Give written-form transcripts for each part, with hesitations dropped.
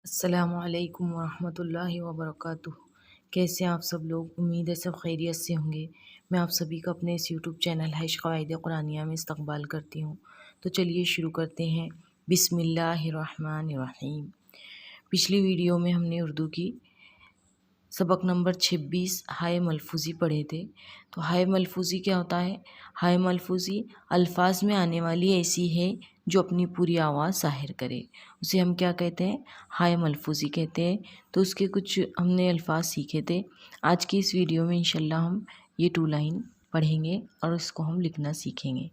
अस्सलामुअलैकुम वरहमतुल्लाहि वबरकातुह। कैसे हैं आप सब लोग? उम्मीद है सब खैरियत से होंगे। मैं आप सभी का अपने इस यूट्यूब चैनल हैश क़वाइद कुरानिया में इस्तक़बाल करती हूँ। तो चलिए शुरू करते हैं। बिस्मिल्लाहिर्रहमानिर्रहीम। पिछली वीडियो में हमने उर्दू की सबक नंबर 26 हाय मलफूज़ी पढ़े थे। तो हाय मलफूज़ी क्या होता है? हाय मलफूज़ी अल्फाज में आने वाली ऐसी है जो अपनी पूरी आवाज़ ज़ाहिर करे, उसे हम क्या कहते हैं? हाय मलफूज़ी कहते हैं। तो उसके कुछ हमने अल्फाज सीखे थे। आज की इस वीडियो में इंशाल्लाह हम ये 2 लाइन पढ़ेंगे और उसको हम लिखना सीखेंगे।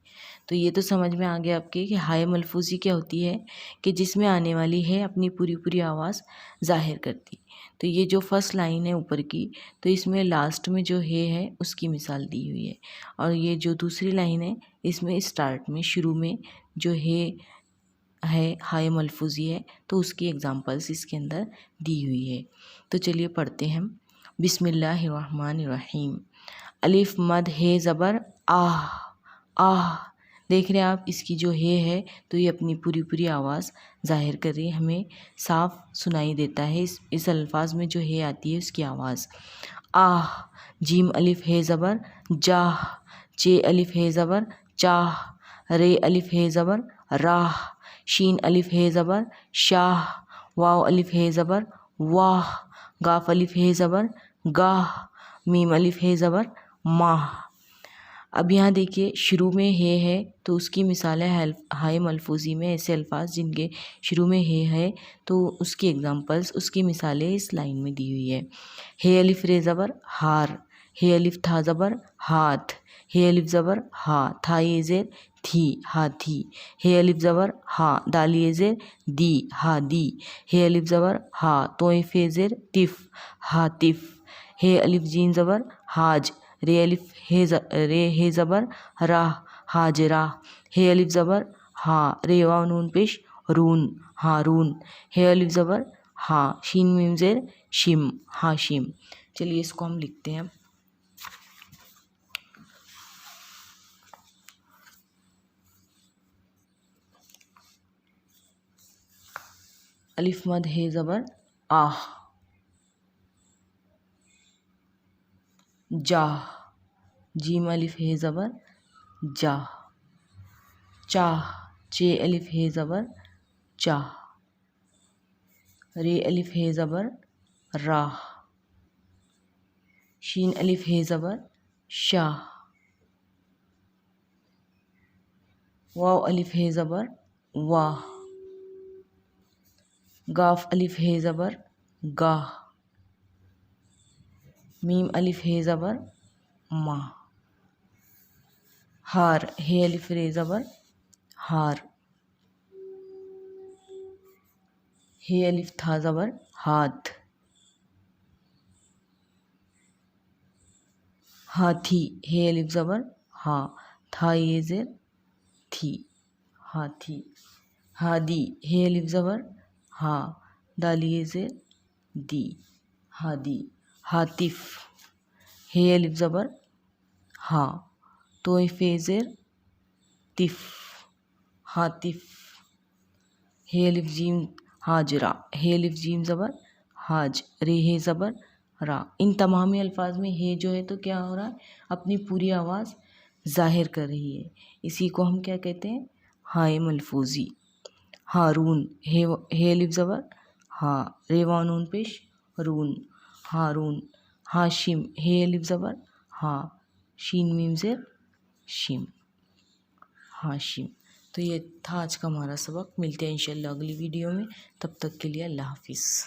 तो ये तो समझ में आ गया आपके कि हाय मलफूज़ी क्या होती है, कि जिसमें आने वाली है अपनी पूरी आवाज़ ज़ाहिर करती। तो ये जो फर्स्ट लाइन है ऊपर की, तो इसमें लास्ट में जो है उसकी मिसाल दी हुई है। और ये जो दूसरी लाइन है इसमें स्टार्ट में शुरू में जो है हाय मलफूज़ी है, तो उसकी एग्जांपल्स इसके अंदर दी हुई है। तो चलिए पढ़ते हैं हम। बिस्मिल्लाहिर्रहमानिर्रहीम। अलिफ मद है ज़बर आह। आह देख रहे हैं आप, इसकी जो है तो ये अपनी पूरी आवाज़ ज़ाहिर कर रही है, हमें साफ सुनाई देता है इस अल्फाज में जो है आती है उसकी आवाज़। आह। जीम अलिफ है ज़बर जाह। चे अलिफ है ज़बर चाह। रे अलिफ है ज़बर राह। शीन अलिफ है ज़बर शाह। वाव अलिफ है ज़बर वाह। गाफ अलिफ है ज़बर गाह। मीम अलिफ है ज़बर माह। अब यहाँ देखिए शुरू में है तो उसकी मिसाल है हाय मलफूज़ी में ऐसे अल्फाज जिनके शुरू में है तो उसकी एग्जांपल्स, उसकी मिसालें इस लाइन में दी हुई है अलिफ रे ज़बर हार। हे अलिफ था ज़बर हाथ। हे अलिफ ज़बर हा। था ये ज़ेर थी हाथी। हे अलिफ ज़बर हा। दाल ये ज़ेर दी हादी। हे अलिफ ज़बर हा। तो फे ज़ेर तिफ हातिफ। हे अलिफ जीन ज़बर हाज। रे अलिफ हे ज़बर राह हाजरा। हे अलिफ ज़बर हा। रे वाव नून पेश रून हारून। हे अलिफ ज़बर हा। शीन मीम ज़ेर शिम हाशिम। चलिए इसको हम लिखते हैं। अलिफ मद है ज़बर आह। जाह। जीम अलिफ है ज़बर जाह। चाह। चे अलिफ है ज़बर चाह। रे अलिफ है ज़बर राह। शीन अलिफ है ज़बर शाह। वाव अलिफ है ज़बर वाह। गाफ अलिफ है ज़बर गाह। मीम अलिफ है ज़बर मा। हार। हे अलिफ रे ज़बर हार। हे अलिफ था ज़बर हाथ। हाथी। हे अलिफ ज़बर हा। था ये ज़ेर थी हाथी। हादी। हे अलिफ ज़बर हा। दाल ये ज़ेर दी हादी। हातिफ। हे अलिफ ज़बर हा। तो फे ज़ेर तिफ हातिफ। हे अलिफ जीम हाजरा। हे अलिफ जीम ज़बर हाज। रे हे ज़बर रा। इन तमामी अल्फाज में है जो है तो क्या हो रहा है, अपनी पूरी आवाज़ ज़ाहिर कर रही है। इसी को हम क्या कहते हैं? हाय मलफूज़ी। हारून। हे अलिफ ज़बर हा। रे वाव नून पेश रून हारून। हाशिम। हे अलिफ ज़बर हा। शीन मीम ज़ेर शिम हाशिम। तो ये था आज का हमारा सबक। मिलते हैं इंशाल्लाह अगली वीडियो में। तब तक के लिए अल्लाह हाफिज़।